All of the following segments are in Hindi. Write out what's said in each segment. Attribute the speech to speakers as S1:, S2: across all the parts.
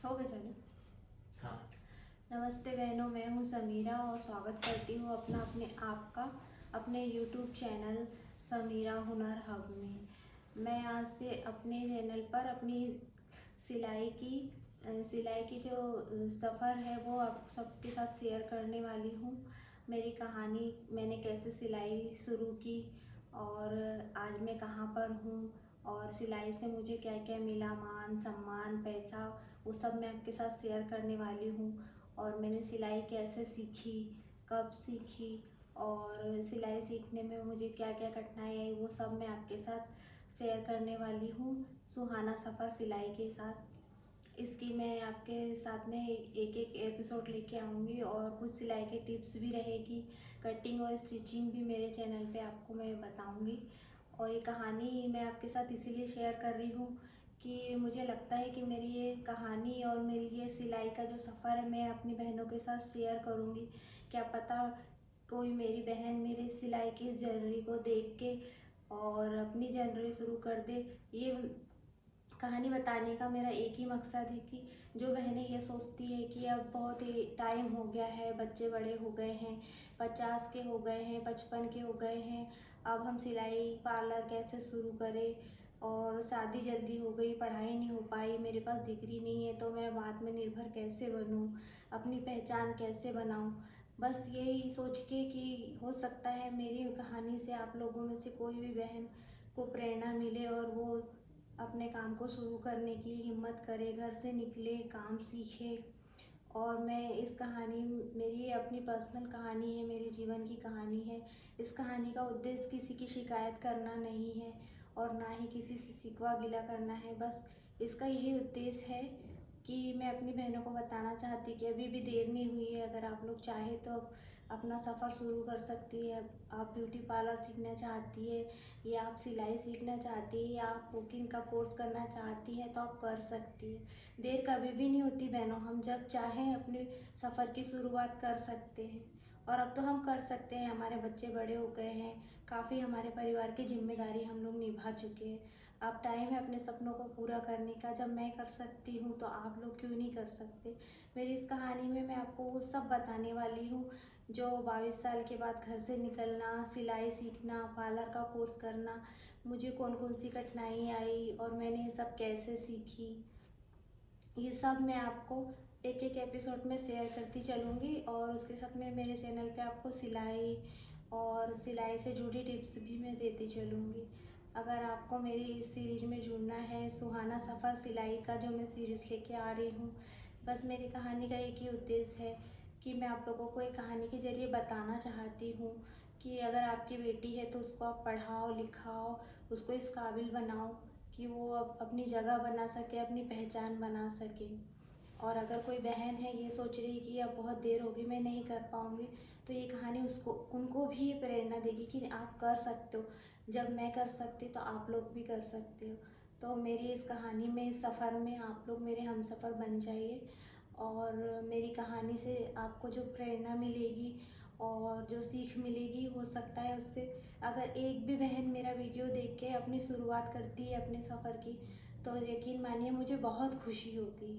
S1: हो गया चालू।
S2: हाँ।
S1: नमस्ते बहनों, मैं हूँ समीरा और स्वागत करती हूँ अपने आप का अपने YouTube चैनल समीरा हुनर हब में। मैं आज से अपने चैनल पर अपनी सिलाई की जो सफ़र है वो आप सबके साथ शेयर करने वाली हूँ। मेरी कहानी, मैंने कैसे सिलाई शुरू की और आज मैं कहाँ पर हूँ और सिलाई से मुझे क्या क्या मिला, मान सम्मान, पैसा, वो सब मैं आपके साथ शेयर करने वाली हूँ। और मैंने सिलाई कैसे सीखी, कब सीखी और सिलाई सीखने में मुझे क्या क्या कठिनाई आई, वो सब मैं आपके साथ शेयर करने वाली हूँ सुहाना सफ़र सिलाई के साथ। इसकी मैं आपके साथ में एक एक एपिसोड लेके आऊँगी और कुछ सिलाई के टिप्स भी रहेगी, कटिंग और स्टिचिंग भी मेरे चैनल पे आपको मैं बताऊँगी। और ये कहानी मैं आपके साथ इसीलिए शेयर कर रही हूँ कि मुझे लगता है कि मेरी ये कहानी और मेरी ये सिलाई का जो सफ़र है मैं अपनी बहनों के साथ शेयर करूँगी। क्या पता कोई मेरी बहन मेरे सिलाई की इस जर्नी को देख के और अपनी जर्नी शुरू कर दे। ये कहानी बताने का मेरा एक ही मकसद है कि जो बहनें ये सोचती है कि अब बहुत ही टाइम हो गया है, बच्चे बड़े हो गए हैं, 50 के हो गए हैं, 55 के हो गए हैं, अब हम सिलाई पार्लर कैसे शुरू करें, और शादी जल्दी हो गई, पढ़ाई नहीं हो पाई, मेरे पास डिग्री नहीं है तो मैं आत्मनिर्भर कैसे बनूं, अपनी पहचान कैसे बनाऊं। बस यही सोच के कि हो सकता है मेरी कहानी से आप लोगों में से कोई भी बहन को प्रेरणा मिले और वो अपने काम को शुरू करने की हिम्मत करे, घर से निकले, काम सीखे। और मैं इस कहानी, मेरी अपनी पर्सनल कहानी है, मेरे जीवन की कहानी है। इस कहानी का उद्देश्य किसी की शिकायत करना नहीं है और ना ही किसी से शिकवा गिला करना है। बस इसका यही उद्देश्य है कि मैं अपनी बहनों को बताना चाहती हूँ कि अभी भी देर नहीं हुई है। अगर आप लोग चाहें तो अपना सफ़र शुरू कर सकती है। आप ब्यूटी पार्लर सीखना चाहती है या आप सिलाई सीखना चाहती है या आप कुकिंग का कोर्स करना चाहती हैं तो आप कर सकती है। देर कभी भी नहीं होती बहनों, हम जब चाहें अपने सफ़र की शुरुआत कर सकते हैं। और अब तो हम कर सकते हैं, हमारे बच्चे बड़े हो गए हैं, काफ़ी हमारे परिवार की जिम्मेदारी हम लोग निभा चुके हैं। अब टाइम है अपने सपनों को पूरा करने का। जब मैं कर सकती हूँ तो आप लोग क्यों नहीं कर सकते। मेरी इस कहानी में मैं आपको वो सब बताने वाली हूँ जो 22 साल के बाद घर से निकलना, सिलाई सीखना, पार्लर का कोर्स करना, मुझे कौन कौन सी कठिनाई आई और मैंने ये सब कैसे सीखी, ये सब मैं आपको एक एक एपिसोड में शेयर करती चलूँगी। और उसके साथ में मेरे चैनल पे आपको सिलाई और सिलाई से जुड़ी टिप्स भी मैं देती चलूँगी। अगर आपको मेरी इस सीरीज़ में जुड़ना है, सुहाना सफ़र सिलाई का जो मैं सीरीज़ लेके आ रही हूँ, बस मेरी कहानी का एक ही उद्देश्य है कि मैं आप लोगों को एक कहानी के ज़रिए बताना चाहती हूँ कि अगर आपकी बेटी है तो उसको आप पढ़ाओ लिखाओ, उसको इस काबिल बनाओ कि वो अपनी जगह बना सके, अपनी पहचान बना सके। और अगर कोई बहन है ये सोच रही कि अब बहुत देर होगी, मैं नहीं कर पाऊँगी, तो ये कहानी उसको उनको भी प्रेरणा देगी कि आप कर सकते हो। जब मैं कर सकती तो आप लोग भी कर सकते हो। तो मेरी इस कहानी में, इस सफ़र में आप लोग मेरे हमसफ़र बन जाइए। और मेरी कहानी से आपको जो प्रेरणा मिलेगी और जो सीख मिलेगी, हो सकता है उससे अगर एक भी बहन मेरा वीडियो देख के अपनी शुरुआत करती है अपने सफ़र की, तो यकीन मानिए मुझे बहुत खुशी होगी।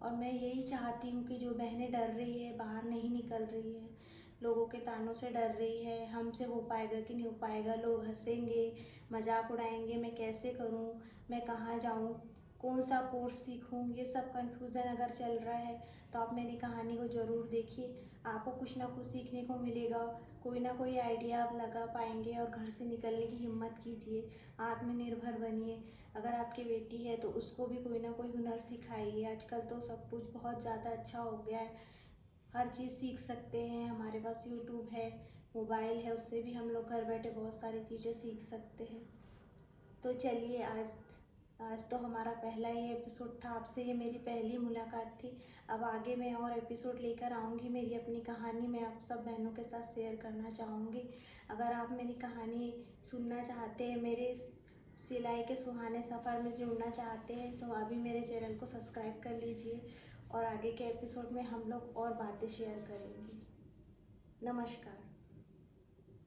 S1: और मैं यही चाहती हूँ कि जो बहनें डर रही है, बाहर नहीं निकल रही है, लोगों के तानों से डर रही है, हमसे हो पाएगा कि नहीं हो पाएगा, लोग हंसेंगे, मजाक उड़ाएंगे, मैं कैसे करूँ, मैं कहाँ जाऊँ, कौन सा कोर्स सीखूँ, ये सब कन्फ्यूज़न अगर चल रहा है तो आप मेरी कहानी को ज़रूर देखिए। आपको कुछ ना कुछ सीखने को मिलेगा, कोई ना कोई आइडिया आप लगा पाएंगे और घर से निकलने की हिम्मत कीजिए, आत्मनिर्भर बनिए। अगर आपकी बेटी है तो उसको भी कोई ना कोई हुनर सिखाइए। आजकल तो सब कुछ बहुत ज़्यादा अच्छा हो गया है, हर चीज़ सीख सकते हैं। हमारे पास यूट्यूब है, मोबाइल है, उससे भी हम लोग घर बैठे बहुत सारी चीज़ें सीख सकते हैं। तो चलिए, आज तो हमारा पहला ही एपिसोड था, आपसे ये मेरी पहली मुलाकात थी। अब आगे मैं और एपिसोड लेकर आऊँगी, मेरी अपनी कहानी मैं आप सब बहनों के साथ शेयर करना चाहूँगी। अगर आप मेरी कहानी सुनना चाहते हैं, मेरे इस सिलाई के सुहाने सफ़र में जुड़ना चाहते हैं, तो अभी मेरे चैनल को सब्सक्राइब कर लीजिए और आगे के एपिसोड में हम लोग और बातें शेयर करेंगे। नमस्कार।